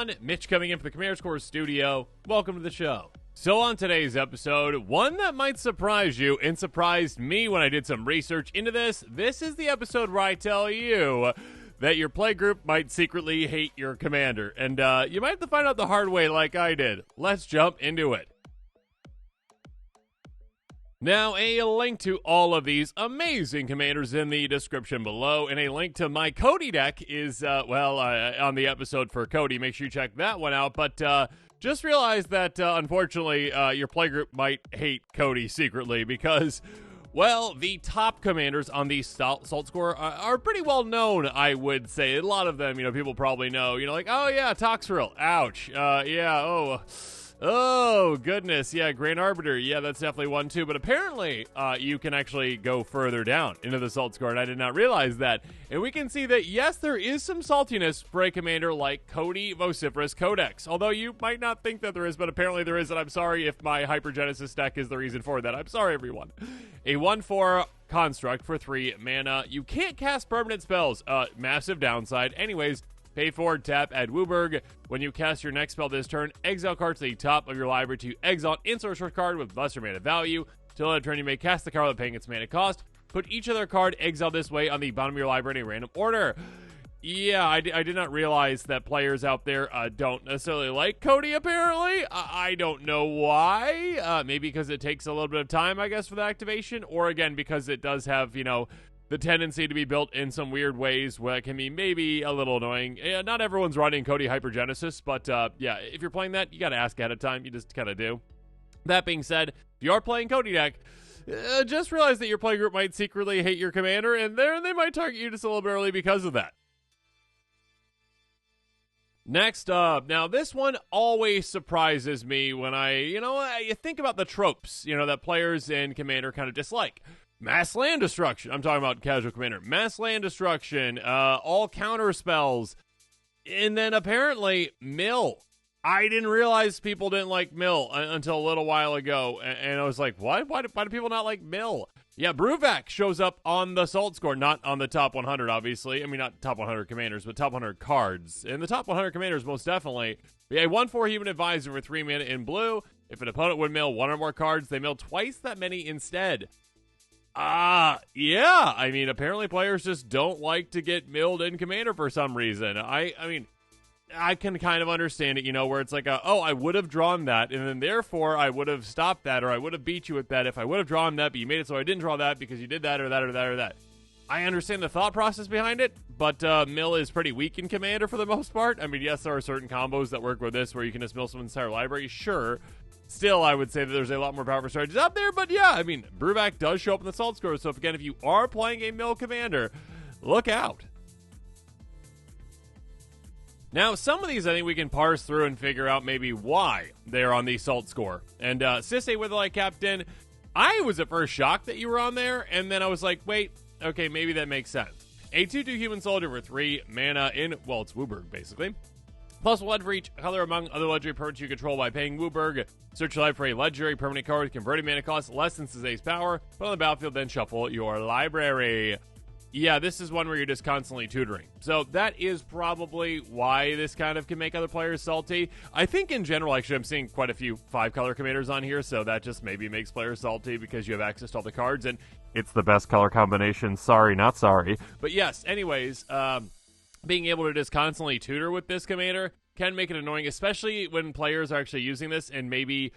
everyone. Mitch coming in from the Commander's Core studio. Welcome to the show. So on today's episode, one that might surprise you and surprised me when I did some research into this. This is the episode where I tell you that your playgroup might secretly hate your commander. And you might have to find out the hard way like I did. Let's jump into it. Now, a link to all of these amazing commanders in the description below, and a link to my Cody deck is, on the episode for Cody. Make sure you check that one out, but just realize that, unfortunately, your playgroup might hate Cody secretly because, well, the top commanders on the Salt score are pretty well known, I would say. A lot of them, people probably know, like, oh, yeah, Toxrill, ouch, Oh, goodness. Yeah, Grand Arbiter. Yeah, that's definitely one, too. But apparently, you can actually go further down into the salt score, and I did not realize that. And we can see that, yes, there is some saltiness for a commander like Cody Vociferous Codex. Although you might not think that there is, but apparently there is, and I'm sorry if my Hypergenesis deck is the reason for that. I'm sorry, everyone. A 1/4 construct for 3 mana. You can't cast permanent spells. Massive downside. Anyways, pay forward, tap, add Wooburg. When you cast your next spell this turn, exile card to the top of your library to exile insert source card with lesser mana value. Till end of turn, you may cast the card without paying its mana cost. Put each other card exiled this way on the bottom of your library in a random order. Yeah, I did not realize that players out there don't necessarily like Cody, apparently. I don't know why. Maybe because it takes a little bit of time, I guess, for the activation. Or, again, because it does have, the tendency to be built in some weird ways where it can be maybe a little annoying. Yeah, not everyone's running Cody Hypergenesis, but yeah, if you're playing that, you got to ask ahead of time. You just kind of do. That being said, if you are playing Cody deck, just realize that your playgroup might secretly hate your commander, and they might target you just a little bit early because of that. Next up, now this one always surprises me when you think about the tropes, that players in Commander kind of dislike. Mass land destruction. I'm talking about casual commander. Mass land destruction, all counter spells, and then apparently mill. I didn't realize people didn't like mill until a little while ago, and I was like, what? Why do people not like mill? Yeah, Bruvac shows up on the salt score, not on the top 100, obviously. I mean, not top 100 commanders, but top 100 cards. And the top 100 commanders, most definitely. Yeah, 1/4 Human Advisor for 3 mana in blue. If an opponent would mill 1 or more cards, they mill twice that many instead. Yeah, I mean, apparently players just don't like to get milled in Commander for some reason. I mean, I can kind of understand it, where it's like, I would have drawn that, and then therefore I would have stopped that, or I would have beat you with that if I would have drawn that, but you made it so I didn't draw that because you did that or that or that or that. I understand the thought process behind it, but mill is pretty weak in Commander for the most part. I mean, yes, there are certain combos that work with this where you can just mill someone's entire library, sure. Still, I would say that there's a lot more powerful strategies out there, but yeah, I mean, Bruvac does show up in the salt score, so if you are playing a mill commander, look out. Now, some of these I think we can parse through and figure out maybe why they're on the salt score. And Sissay Witherlight Captain, I was at first shocked that you were on there, and then I was like, wait, okay, maybe that makes sense. A 2/2 human soldier for 3 mana in, well, it's Wooburg, basically. Plus blood for each color among other legendary permanents you control by paying Wooburg. Search your life for a legendary permanent card with converted mana cost less than Sissay's power. Put on the battlefield, then shuffle your library. Yeah, this is one where you're just constantly tutoring. So that is probably why this kind of can make other players salty. I think in general, actually, I'm seeing quite a few 5-color commanders on here, so that just maybe makes players salty because you have access to all the cards, and it's the best color combination. Sorry, not sorry. But yes, anyways, being able to just constantly tutor with this commander can make it annoying, especially when players are actually using this and maybe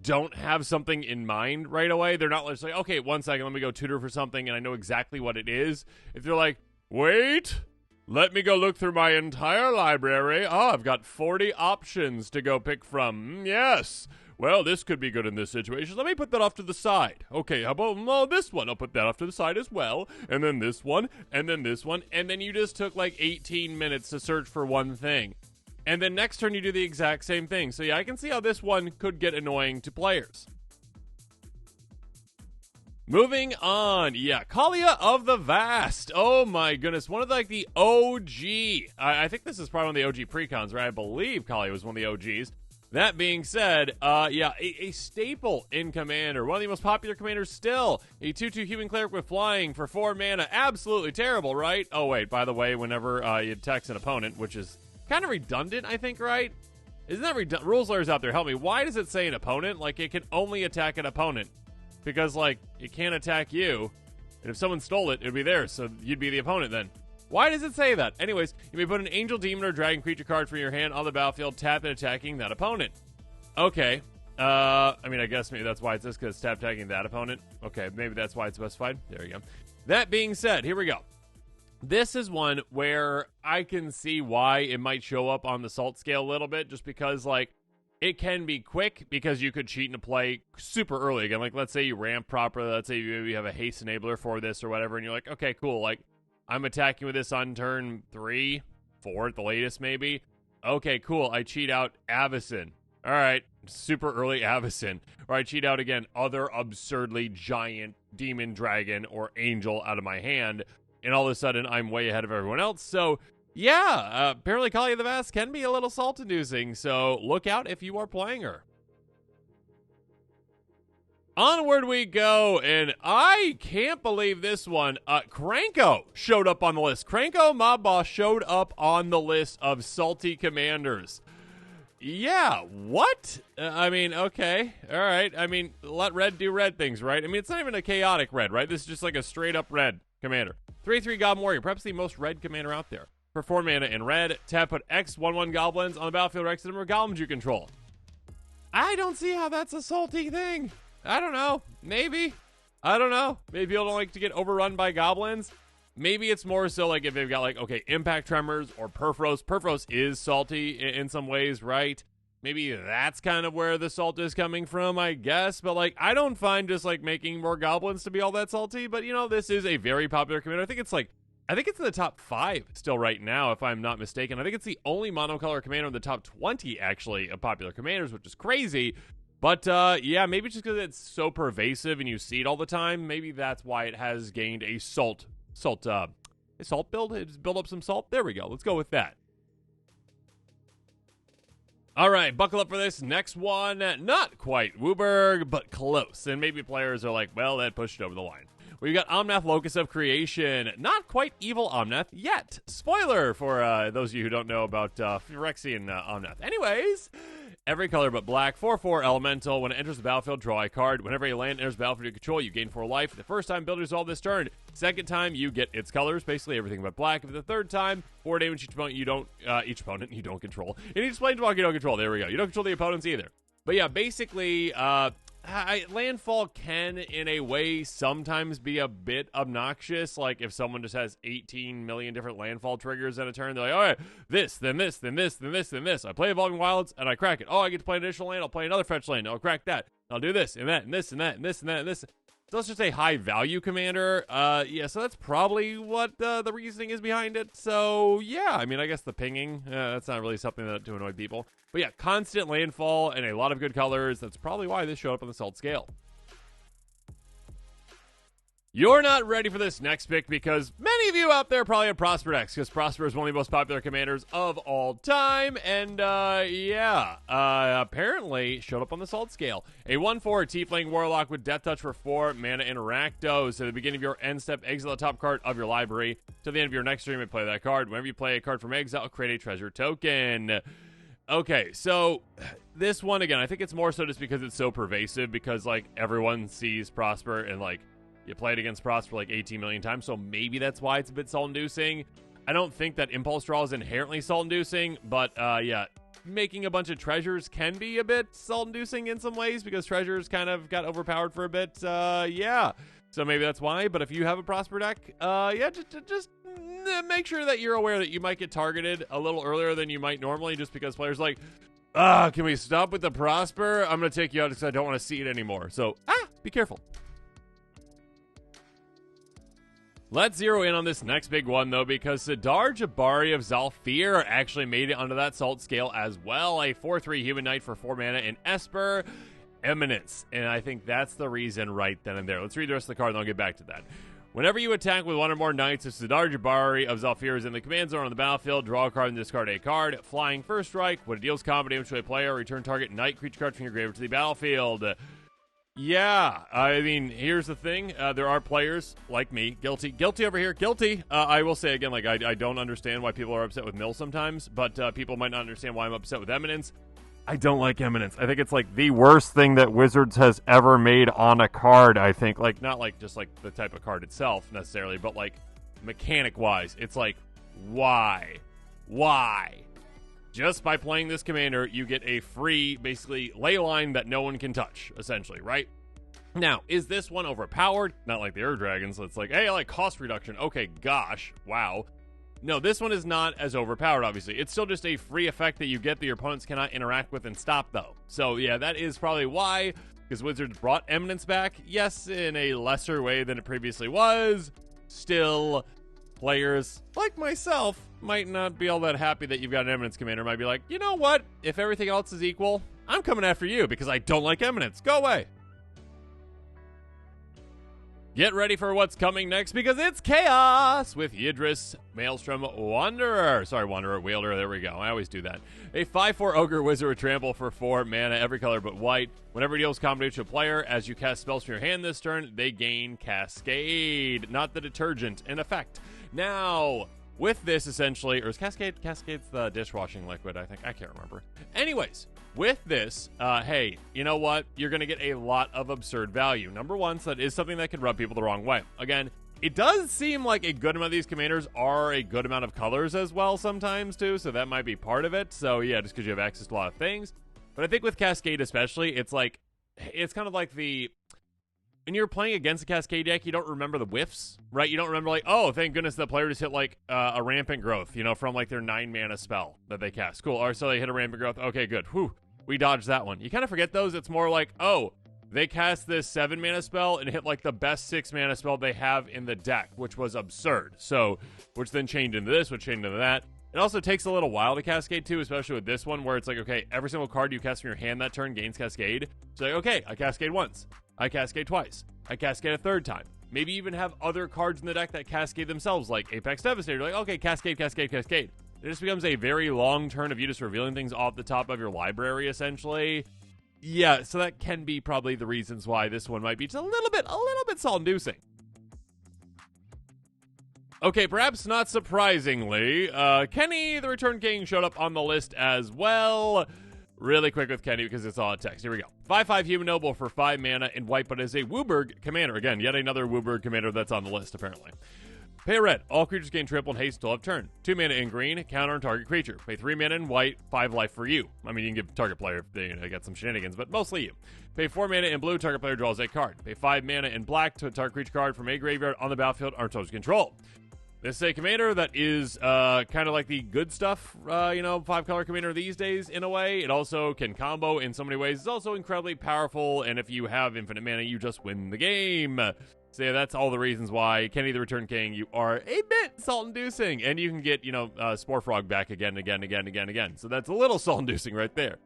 don't have something in mind right away. They're not just like, okay, 1 second, let me go tutor for something, and I know exactly what it is. If they're like, wait, let me go look through my entire library. Oh, I've got 40 options to go pick from. Yes. Well, this could be good in this situation. Let me put that off to the side. Okay, how about this one? I'll put that off to the side as well. And then this one, and then this one. And then you just took like 18 minutes to search for one thing. And then next turn you do the exact same thing. So yeah, I can see how this one could get annoying to players. Moving on. Yeah, Kalia of the Vast. Oh my goodness. One of the OG. I think this is probably one of the OG precons, right? I believe Kalia was one of the OGs. That being said, a staple in Commander. One of the most popular commanders still. A 2/2 human cleric with flying for 4 mana. Absolutely terrible, right? Oh wait, by the way, whenever you text an opponent, which is kind of redundant, I think, right? Isn't that redundant? Rules lawyers out there, help me. Why does it say an opponent? Like, it can only attack an opponent. Because, like, it can't attack you. And if someone stole it, it would be theirs, so you'd be the opponent then. Why does it say that? Anyways, you may put an angel, demon, or dragon creature card from your hand on the battlefield, tap and attacking that opponent. Okay. I mean, I guess maybe that's why it's this, because it's tap attacking that opponent. Okay, maybe that's why it's specified. There you go. That being said, here we go. This is one where I can see why it might show up on the salt scale a little bit, just because, like, it can be quick because you could cheat into play super early. Again, like, let's say you ramp properly. Let's say you have a haste enabler for this or whatever, and you're like, okay, cool. Like, I'm attacking with this on turn 3, 4 at the latest, maybe. Okay, cool. I cheat out Avacyn. All right, super early Avacyn. Or I cheat out, again, other absurdly giant demon, dragon, or angel out of my hand. And all of a sudden, I'm way ahead of everyone else. So, yeah, apparently Kalia the Vast can be a little salt-inducing. So, look out if you are playing her. Onward we go, and I can't believe this one. Cranco showed up on the list. Cranco Mob Boss showed up on the list of salty commanders. Yeah, what? I mean, okay, all right. I mean, let red do red things, right? I mean, it's not even a chaotic red, right? This is just like a straight-up red commander. 3/3 Goblin Warrior, perhaps the most red commander out there. For 4 mana in red, tap put X 1/1 goblins on the battlefield, X number of goblins you control. I don't see how that's a salty thing. I don't know. Maybe. I don't know. Maybe people don't like to get overrun by goblins. Maybe it's more so like if they've got like, okay, Impact Tremors or Perforos. Perforos is salty in some ways, right? Maybe that's kind of where the salt is coming from, I guess. But, like, I don't find just, like, making more goblins to be all that salty. But, you know, this is a very popular commander. I think it's in the top 5 still right now, if I'm not mistaken. I think it's the only monocolor commander in the top 20, actually, of popular commanders, which is crazy. But, yeah, maybe just because it's so pervasive and you see it all the time, maybe that's why it has gained a salt build. It's build up some salt. There we go. Let's go with that. All right, buckle up for this next one. Not quite Wooburg, but close. And maybe players are like, well, that pushed it over the line. We've got Omnath, Locus of Creation. Not quite evil Omnath yet. Spoiler for those of you who don't know about Phyrexian Omnath. Anyways, every color but black, 4/4 elemental. When it enters the battlefield, draw a card. Whenever a land enters the battlefield you control, you gain 4 life. The first time, build resolve this turn. Second time, you get its colors, basically everything but black. If the third time, 4 damage each opponent you don't control. In each planeswalker you don't control. There we go. You don't control the opponents either. But yeah, basically, landfall can, in a way, sometimes be a bit obnoxious. Like, if someone just has 18 million different landfall triggers in a turn, they're like, all right, this, then this, then this, then this, then this. I play Evolving Wilds, and I crack it. Oh, I get to play an additional land. I'll play another fetch land. I'll crack that. I'll do this, and that, and this, and that, and this, and that, and this. So let's just say high-value commander. Yeah, so that's probably what the reasoning is behind it. So, yeah, I mean, I guess the pinging, that's not really something to annoy people. But yeah, constant landfall and a lot of good colors. That's probably why this showed up on the salt scale. You're not ready for this next pick because many of you out there probably have Prosper decks, because Prosper is one of the most popular commanders of all time. And, apparently showed up on the salt scale. A 1/4 Tiefling Warlock with Death Touch for 4 mana and Rakdos. At the beginning of your end step, exile the top card of your library. To the end of your next turn, you may play that card. Whenever you play a card from exile, create a treasure token. Okay, so this one, again, I think it's more so just because it's so pervasive, because, like, everyone sees Prosper and, like, you play it against Prosper like 18 million times, so maybe that's why it's a bit salt-inducing. I don't think that Impulse Draw is inherently salt-inducing, but, yeah, making a bunch of treasures can be a bit salt-inducing in some ways, because treasures kind of got overpowered for a bit, yeah. So maybe that's why, but if you have a Prosper deck, yeah, just make sure that you're aware that you might get targeted a little earlier than you might normally, just because players are like, can we stop with the Prosper? I'm going to take you out because I don't want to see it anymore. So, be careful. Let's zero in on this next big one, though, because Sidar Jabari of Zalfir actually made it onto that salt scale as well. A 4/3 Human Knight for 4 mana in Esper, Eminence. And I think that's the reason right then and there. Let's read the rest of the card, and I'll get back to that. Whenever you attack with one or more Knights, if Sidar Jabari of Zalfir is in the command zone on the battlefield, draw a card and discard a card. Flying first strike. When it deals combat damage to a player, return target Knight creature card from your graveyard to the battlefield. Yeah, I mean, here's the thing. There are players like me, guilty over here, guilty. I will say again, like, I don't understand why people are upset with Mill sometimes, but people might not understand why I'm upset with Eminence. I don't like Eminence. I think it's like the worst thing that Wizards has ever made on a card, I think. Like, not like just like the type of card itself necessarily, but like mechanic-wise. It's like, why? Why? Just by playing this commander, you get a free, basically, ley line that no one can touch, essentially, right? Now, is this one overpowered? Not like the Ur Dragons, so it's like, hey, I like cost reduction. Okay, gosh, wow. No, this one is not as overpowered, obviously. It's still just a free effect that you get that your opponents cannot interact with and stop, though. So, yeah, that is probably why, because Wizards brought Eminence back. Yes, in a lesser way than it previously was. Still, players like myself might not be all that happy that you've got an Eminence commander. Might be like, you know what? If everything else is equal, I'm coming after you because I don't like Eminence. Go away. Get ready for what's coming next because it's Chaos with Yidris, Maelstrom, Wanderer. Sorry, Wanderer, Wielder. There we go. I always do that. A 5/4 Ogre Wizard with Trample for 4 mana, every color but white. Whenever it deals combat to a player, as you cast spells from your hand this turn, they gain Cascade, not the detergent, in effect. Now, with this, essentially, or is Cascade's the dishwashing liquid, I think. I can't remember. Anyways, with this, hey, you know what? You're going to get a lot of absurd value. Number one, so that is something that could rub people the wrong way. Again, it does seem like a good amount of these commanders are a good amount of colors as well sometimes, too, so that might be part of it. So, yeah, just because you have access to a lot of things. But I think with Cascade especially, it's like, it's kind of like the... When you're playing against a Cascade deck, you don't remember the whiffs, right? You don't remember, like, oh, thank goodness the player just hit, like, a Rampant Growth, you know, from, like, their 9-mana spell that they cast. Cool. Or so they hit a Rampant Growth. Okay, good. Whew. We dodged that one. You kind of forget those. It's more like, oh, they cast this 7-mana spell and hit, like, the best 6-mana spell they have in the deck, which was absurd. So, which then changed into this, which changed into that. It also takes a little while to Cascade, too, especially with this one, where it's like, okay, every single card you cast from your hand that turn gains Cascade. So, like, okay, I Cascade once. I Cascade twice. I Cascade a third time. Maybe even have other cards in the deck that Cascade themselves, like Apex Devastator. Like, okay, Cascade, Cascade, Cascade. It just becomes a very long turn of you just revealing things off the top of your library, essentially. Yeah, so that can be probably the reasons why this one might be just a little bit salt-inducing. Okay, perhaps not surprisingly, Kenny the Return King showed up on the list as well. Really quick with Kenny because it's all text. Here we go. 5/5 Human Noble for 5 mana in white, but is a Wooburg commander. Again, yet another Wooburg commander that's on the list, apparently. Pay red. All creatures gain trample and haste until of turn. 2 mana in green, counter on target creature. Pay 3 mana in white, 5 life for you. I mean, you can give target player if they get some shenanigans, but mostly you. Pay 4 mana in blue, target player draws a card. Pay 5 mana in black to a target creature card from a graveyard on the battlefield under target's control. This is a commander that is kind of like the good stuff, 5-color commander these days, in a way. It also can combo in so many ways. It's also incredibly powerful, and if you have infinite mana, you just win the game. So yeah, that's all the reasons why Kenny the Return King, you are a bit salt-inducing. And you can get, Spore Frog back again. So that's a little salt-inducing right there.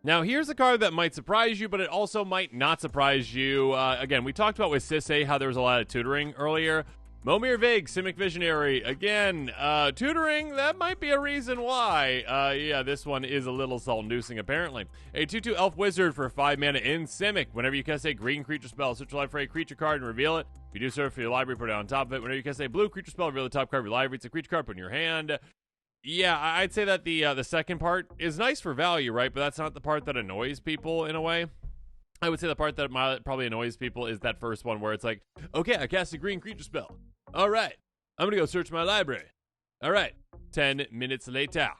Now, here's a card that might surprise you, but it also might not surprise you. Again, we talked about with Sisay how there was a lot of tutoring earlier. Momir Vig, Simic Visionary. Again, tutoring, that might be a reason why. Yeah, this one is a little salt-inducing, apparently. A 2/2 Elf Wizard for 5 mana in Simic. Whenever you cast a green creature spell, search your life for a creature card and reveal it. If you do so for your library, put it on top of it. Whenever you cast a blue creature spell, reveal the top card of your library. It's a creature card, put it in your hand. Yeah, I'd say that the second part is nice for value, right? But that's not the part that annoys people in a way. I would say the part that probably annoys people is that first one where it's like, okay, I cast a green creature spell. All right, I'm going to go search my library. All right, 10 minutes later.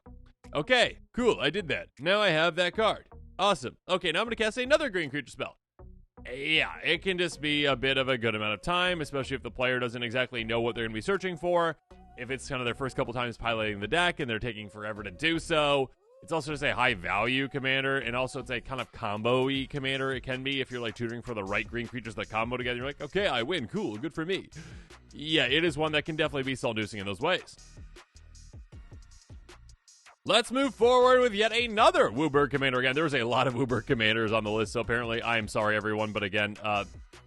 Okay, cool, I did that. Now I have that card. Awesome. Okay, now I'm going to cast another green creature spell. Yeah, it can just be a bit of a good amount of time, especially if the player doesn't exactly know what they're going to be searching for. If it's kind of their first couple times piloting the deck and they're taking forever to do so. It's also just a high-value commander, and also it's a kind of combo-y commander. It can be if you're, like, tutoring for the right green creatures that combo together. You're like, okay, I win. Cool. Good for me. Yeah, it is one that can definitely be salt-inducing in those ways. Let's move forward with yet another Wooburg commander. Again, there was a lot of Wooburg commanders on the list, so apparently, I am sorry, everyone, but again,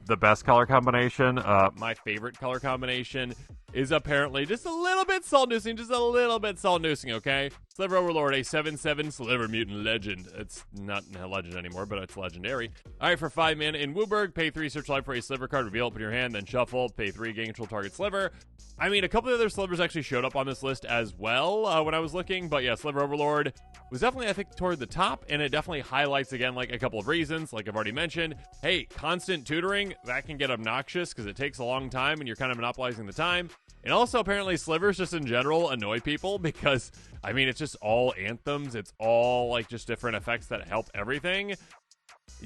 the best color combination, my favorite color combination, is apparently just a little bit salt-inducing, okay? Sliver Overlord, a 7/7 Sliver Mutant Legend. It's not a legend anymore, but it's legendary. Alright, for 5 mana in Wooburg, pay 3, search life for a Sliver card, reveal it, put in your hand, then shuffle, pay 3, gain control target Sliver. I mean, a couple of other Slivers actually showed up on this list as well when I was looking, but yeah, Sliver Overlord was definitely, I think, toward the top, and it definitely highlights, again, like a couple of reasons, like I've already mentioned. Hey, constant tutoring, that can get obnoxious because it takes a long time and you're kind of monopolizing the time. And also, apparently, Slivers just in general annoy people because, I mean, it's just all anthems. It's all, like, just different effects that help everything.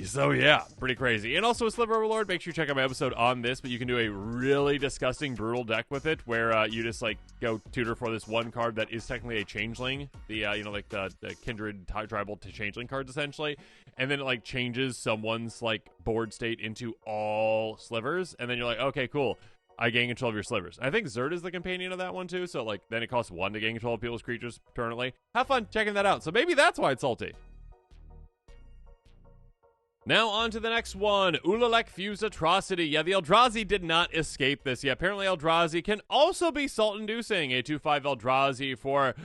So, yeah, pretty crazy. And also, with Sliver Overlord, make sure you check out my episode on this, but you can do a really disgusting, brutal deck with it where you just, like, go tutor for this one card that is technically a changeling. The, you know, like, the kindred tribal to changeling cards, essentially. And then it, like, changes someone's, like, board state into all Slivers. And then you're like, okay, cool. I gain control of your Slivers. I think Zerd is the companion of that one, too. So, like, then it costs 1 to gain control of people's creatures permanently. Have fun checking that out. So maybe that's why it's salty. Now on to the next one. Ulalek Fuse Atrocity. Yeah, the Aldrazi did not escape this. Yeah, apparently Aldrazi can also be salt-inducing. A 2/5 Aldrazi for,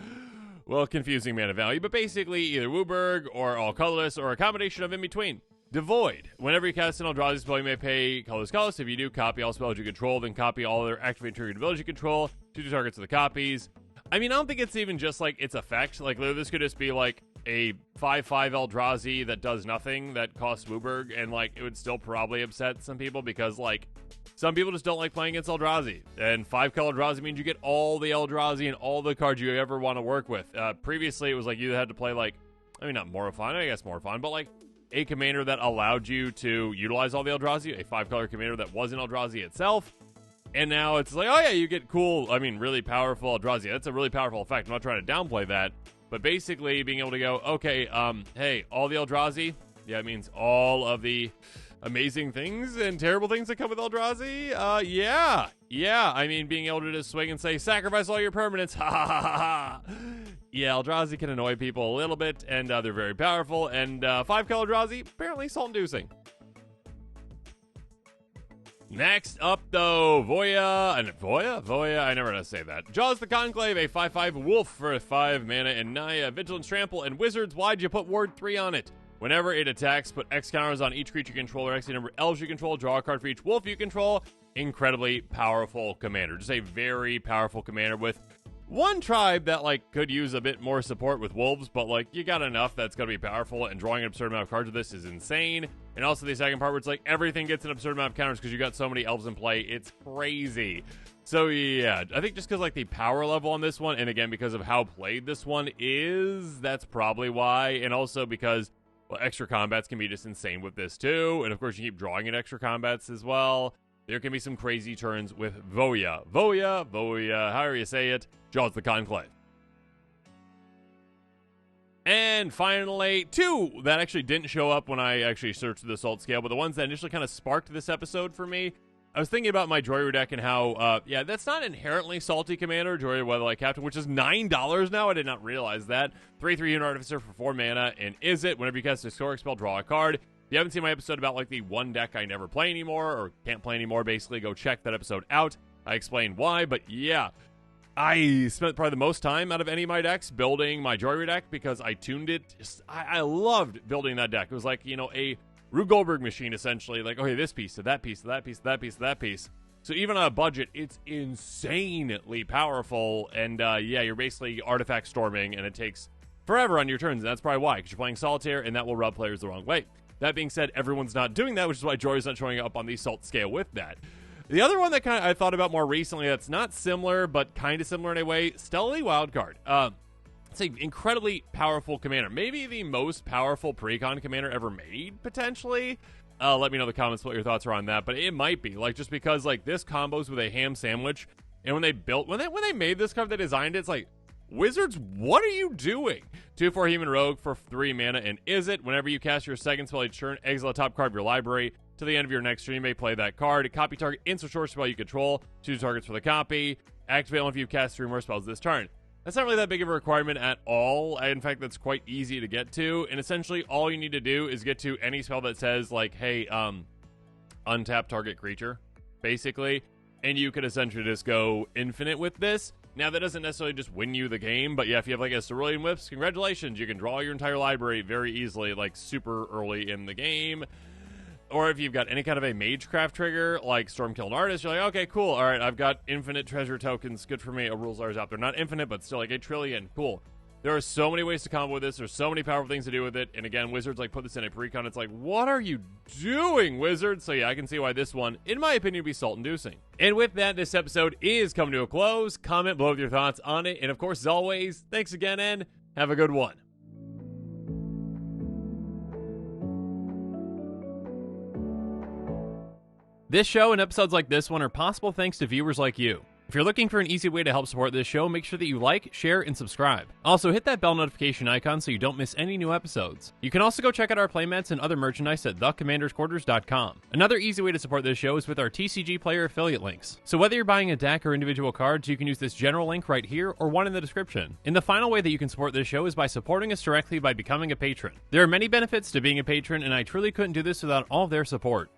well, confusing mana value. But basically either Wooburg or all colorless or a combination of in between. Devoid. Whenever you cast an Aldrazi spell, you may pay colorless. If you do, copy all spells you control, then copy all other activate triggered abilities you control. 2 targets of the copies. I mean, I don't think it's even just, like, its effect. Like, literally, this could just be, like, a 5/5 Aldrazi that does nothing that costs Wooburg, and, like, it would still probably upset some people because, like, some people just don't like playing against Aldrazi. And 5-color Aldrazi means you get all the Aldrazi and all the cards you ever want to work with. Previously, it was like you had to play, like, I mean, not Morifon, I guess Morifon, but, like, a commander that allowed you to utilize all the Aldrazi, a 5-color commander that wasn't Aldrazi itself. And now it's like, oh yeah, you get cool, I mean, really powerful Aldrazi. That's a really powerful effect. I'm not trying to downplay that. But basically, being able to go, okay, hey, all the Aldrazi, yeah, it means all of the amazing things and terrible things that come with Aldrazi. Yeah, I mean, being able to just swing and say, sacrifice all your permanents, ha ha ha ha. Yeah, Aldrazi can annoy people a little bit, and they're very powerful, and 5-color Aldrazi, apparently salt-inducing. Next up, though, Voya, I never know how to say that. Jaws the Conclave, a 5/5 wolf for 5 mana, and Naya, Vigilance Trample, and Wizards, why'd you put Ward 3 on it? Whenever it attacks, put X counters on each creature you control or X number of elves you control, draw a card for each wolf you control. Incredibly powerful commander. Just a very powerful commander with one tribe that, like, could use a bit more support with wolves, but, like, you got enough that's going to be powerful, and drawing an absurd amount of cards with this is insane. And also the second part where it's like everything gets an absurd amount of counters because you got so many elves in play. It's crazy. So, yeah, I think just because, like, the power level on this one, and again, because of how played this one is, that's probably why. And also because, well, extra combats can be just insane with this, too. And, of course, you keep drawing in extra combats as well. There can be some crazy turns with Voya, however you say it, Jaws the Conclave. And finally, 2 that actually didn't show up when I actually searched the Salt Scale, but the ones that initially kind of sparked this episode for me. I was thinking about my Joyride deck and how, yeah, that's not inherently salty commander, Joyride Weatherlight Captain, which is $9 now. I did not realize that. 3/3 Unit Artificer for 4 mana, and is it? Whenever you cast a historic spell, draw a card. If you haven't seen my episode about, like, the one deck I never play anymore, or can't play anymore, basically, go check that episode out. I explain why, but yeah. I spent probably the most time out of any of my decks building my Joyride deck because I tuned it. I loved building that deck. It was like, you know, a Rube Goldberg machine, essentially. Like, okay, this piece to that piece to that piece to that piece to that piece. So even on a budget, it's insanely powerful. And, yeah, you're basically artifact storming, and it takes forever on your turns. And that's probably why, because you're playing solitaire, and that will rub players the wrong way. That being said, everyone's not doing that, which is why Jory's not showing up on the Salt Scale with that. The other one that kind of I thought about more recently that's not similar, but kind of similar in a way, Stellarly Wildcard. It's an incredibly powerful commander. Maybe the most powerful precon commander ever made, potentially. Let me know in the comments what your thoughts are on that, but it might be. Like, just because, like, this combos with a ham sandwich, and when they made this card, they designed it, it's like, Wizards, what are you doing? 2/4 Human Rogue for 3 mana, and is it? Whenever you cast your second spell each turn, exile a top card of your library. To the end of your next turn, you may play that card. Copy target instant short spell you control. 2 targets for the copy. Activate only if you cast 3 more spells this turn. That's not really that big of a requirement at all. In fact, that's quite easy to get to. And essentially, all you need to do is get to any spell that says, like, hey, untap target creature, basically. And you could essentially just go infinite with this. Now, that doesn't necessarily just win you the game, but yeah, if you have like a Cerulean Whips, congratulations, you can draw your entire library very easily, like super early in the game. Or if you've got any kind of a Magecraft trigger, like Stormkiln Artist, you're like, okay, cool, all right, I've got infinite treasure tokens, good for me. A Rules Are out there, not infinite, but still like a trillion, cool. There are so many ways to combo with this. There's so many powerful things to do with it. And again, Wizards like put this in a precon. It's like, what are you doing, Wizards? So yeah, I can see why this one, in my opinion, would be salt-inducing. And with that, this episode is coming to a close. Comment below with your thoughts on it. And of course, as always, thanks again and have a good one. This show and episodes like this one are possible thanks to viewers like you. If you're looking for an easy way to help support this show, make sure that you like, share, and subscribe. Also, hit that bell notification icon so you don't miss any new episodes. You can also go check out our playmats and other merchandise at thecommandersquarters.com. Another easy way to support this show is with our TCG player affiliate links. So whether you're buying a deck or individual cards, you can use this general link right here or one in the description. And the final way that you can support this show is by supporting us directly by becoming a patron. There are many benefits to being a patron, and I truly couldn't do this without all of their support.